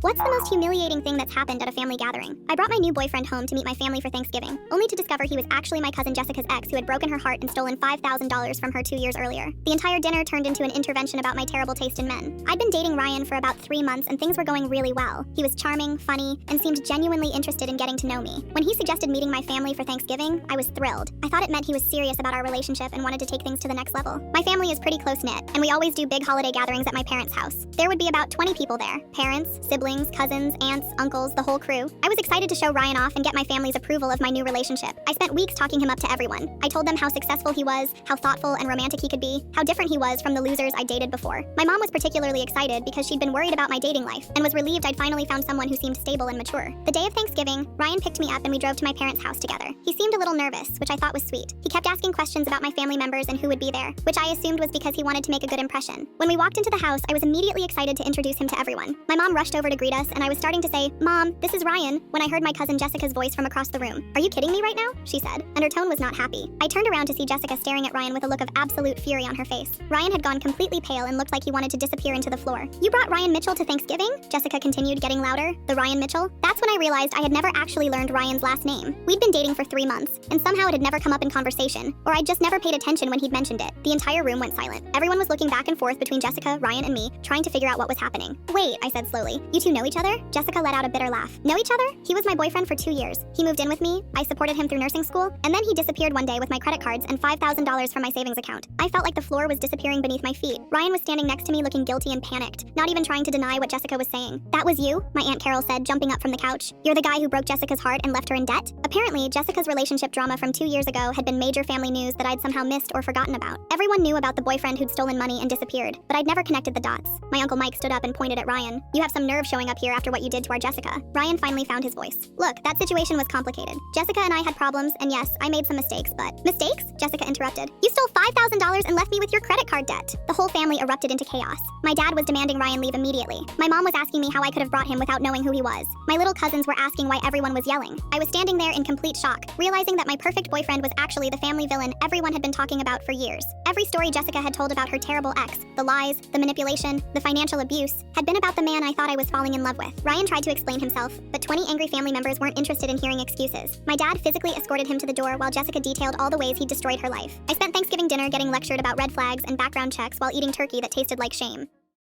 What's the most humiliating thing that's happened at a family gathering? I brought my new boyfriend home to meet my family for Thanksgiving, only to discover he was actually my cousin Jessica's ex who had broken her heart and stolen $5,000 from her 2 years earlier. The entire dinner turned into an intervention about my terrible taste in men. I'd been dating Ryan for about 3 months and things were going really well. He was charming, funny, and seemed genuinely interested in getting to know me. When he suggested meeting my family for Thanksgiving, I was thrilled. I thought it meant he was serious about our relationship and wanted to take things to the next level. My family is pretty close-knit, and we always do big holiday gatherings at my parents' house. There would be about 20 people there: parents, siblings, cousins, aunts, uncles, the whole crew. I was excited to show Ryan off and get my family's approval of my new relationship. I spent weeks talking him up to everyone. I told them how successful he was, how thoughtful and romantic he could be, how different he was from the losers I dated before. My mom was particularly excited because she'd been worried about my dating life and was relieved I'd finally found someone who seemed stable and mature. The day of Thanksgiving, Ryan picked me up and we drove to my parents' house together. He seemed a little nervous, which I thought was sweet. He kept asking questions about my family members and who would be there, which I assumed was because he wanted to make a good impression. When we walked into the house, I was immediately excited to introduce him to everyone. My mom rushed over to greet us and I was starting to say, "Mom, this is Ryan," when I heard my cousin Jessica's voice from across the room. "Are you kidding me right now?" she said, and her tone was not happy. I turned around to see Jessica staring at Ryan with a look of absolute fury on her face. Ryan had gone completely pale and looked like he wanted to disappear into the floor. "You brought Ryan Mitchell to Thanksgiving?" Jessica continued, getting louder. "The Ryan Mitchell?" That's when I realized I had never actually learned Ryan's last name. We'd been dating for 3 months, and somehow it had never come up in conversation, or I'd just never paid attention when he'd mentioned it. The entire room went silent. Everyone was looking back and forth between Jessica, Ryan, and me, trying to figure out what was happening. "Wait," I said slowly. "You two know each other?" Jessica let out a bitter laugh. "Know each other? He was my boyfriend for 2 years. He moved in with me, I supported him through nursing school, and then he disappeared one day with my credit cards and $5,000 from my savings account. I felt like the floor was disappearing beneath my feet." Ryan was standing next to me looking guilty and panicked, not even trying to deny what Jessica was saying. "That was you?" my Aunt Carol said, jumping up from the couch. "You're the guy who broke Jessica's heart and left her in debt?" Apparently, Jessica's relationship drama from 2 years ago had been major family news that I'd somehow missed or forgotten about. Everyone knew about the boyfriend who'd stolen money and disappeared, but I'd never connected the dots. My Uncle Mike stood up and pointed at Ryan. "You have some nerve showing up here after what you did to our Jessica." Ryan finally found his voice. "Look, that situation was complicated. Jessica and I had problems, and yes, I made some mistakes, but..." "Mistakes?" Jessica interrupted. "You stole $5,000 and left me with your credit card debt." The whole family erupted into chaos. My dad was demanding Ryan leave immediately. My mom was asking me how I could have brought him without knowing who he was. My little cousins were asking why everyone was yelling. I was standing there in complete shock, realizing that my perfect boyfriend was actually the family villain everyone had been talking about for years. Every story Jessica had told about her terrible ex, the lies, the manipulation, the financial abuse, had been about the man I thought I was falling in love with. Ryan tried to explain himself, but 20 angry family members weren't interested in hearing excuses. My dad physically escorted him to the door while Jessica detailed all the ways he'd destroyed her life. I spent Thanksgiving dinner getting lectured about red flags and background checks while eating turkey that tasted like shame.